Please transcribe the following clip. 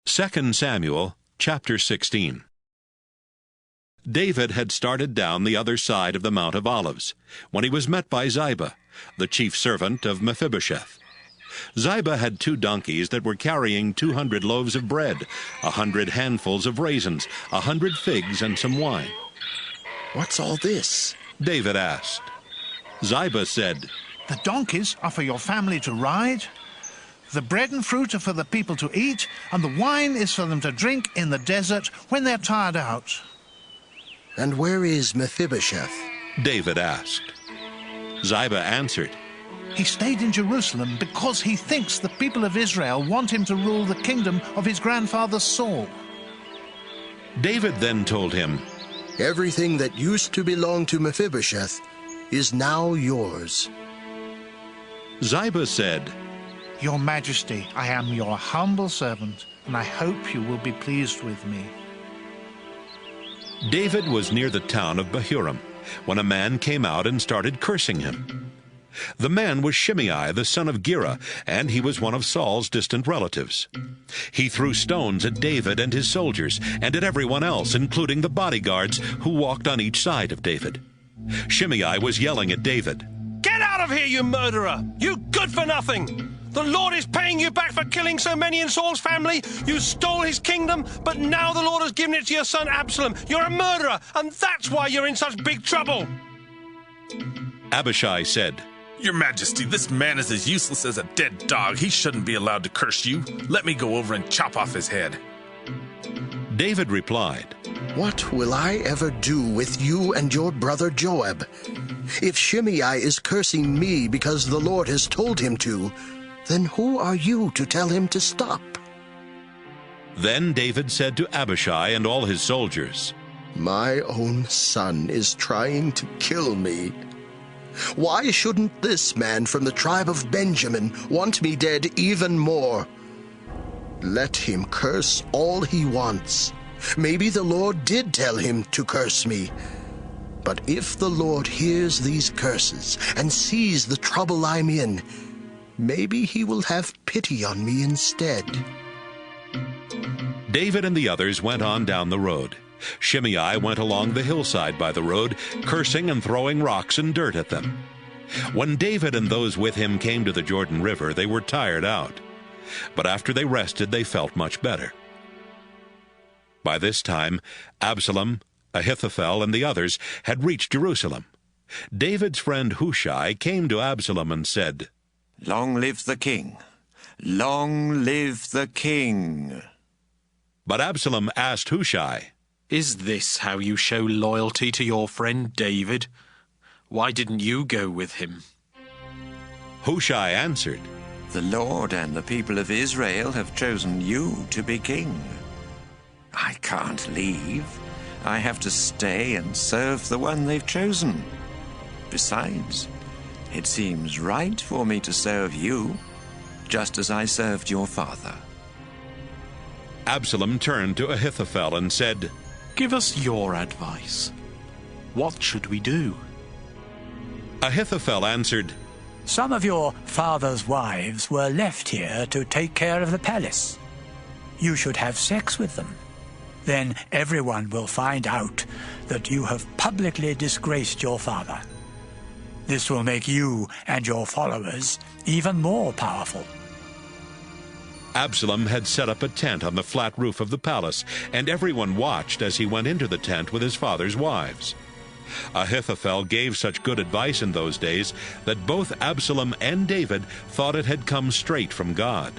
2 Samuel chapter 16. David had started down the other side of the Mount of Olives, when he was met by Ziba, the chief servant of Mephibosheth. Ziba had 2 donkeys that were carrying 200 loaves of bread, 100 handfuls of raisins, 100 figs, and some wine. "What's all this?" David asked. Ziba said, "The donkeys are for your family to ride, the bread and fruit are for the people to eat, and the wine is for them to drink in the desert when they're tired out." "And where is Mephibosheth?" David asked. Ziba answered, "He stayed in Jerusalem because he thinks the people of Israel want him to rule the kingdom of his grandfather Saul." David then told him, "Everything that used to belong to Mephibosheth is now yours." Ziba said, "Your Majesty, I am your humble servant, and I hope you will be pleased with me." David was near the town of Bahurim when a man came out and started cursing him. The man was Shimei, the son of Gera, and he was one of Saul's distant relatives. He threw stones at David and his soldiers, and at everyone else, including the bodyguards who walked on each side of David. Shimei was yelling at David, "Get out of here, you murderer! You good-for-nothing! The Lord is paying you back for killing so many in Saul's family. You stole his kingdom, but now the Lord has given it to your son Absalom. You're a murderer, and that's why you're in such big trouble." Abishai said, "Your Majesty, this man is as useless as a dead dog. He shouldn't be allowed to curse you. Let me go over and chop off his head." David replied, "What will I ever do with you and your brother Joab? If Shimei is cursing me because the Lord has told him to, then who are you to tell him to stop?" Then David said to Abishai and all his soldiers, "My own son is trying to kill me. Why shouldn't this man from the tribe of Benjamin want me dead even more? Let him curse all he wants. Maybe the Lord did tell him to curse me. But if the Lord hears these curses and sees the trouble I'm in, maybe he will have pity on me instead." David and the others went on down the road. Shimei went along the hillside by the road, cursing and throwing rocks and dirt at them. When David and those with him came to the Jordan River, they were tired out. But after they rested, they felt much better. By this time, Absalom, Ahithophel, and the others had reached Jerusalem. David's friend Hushai came to Absalom and said, "Long live the king! Long live the king!" But Absalom asked Hushai, Is this how you show loyalty to your friend David? Why didn't you go with him? Hushai answered, "The Lord and the people of Israel have chosen you to be king. I can't leave. I have to stay and serve the one they've chosen. Besides, it seems right for me to serve you, just as I served your father." Absalom turned to Ahithophel and said, Give us your advice. What should we do? Ahithophel answered, "Some of your father's wives were left here to take care of the palace. You should have sex with them. Then everyone will find out that you have publicly disgraced your father. This will make you and your followers even more powerful." Absalom had set up a tent on the flat roof of the palace, and everyone watched as he went into the tent with his father's wives. Ahithophel gave such good advice in those days that both Absalom and David thought it had come straight from God.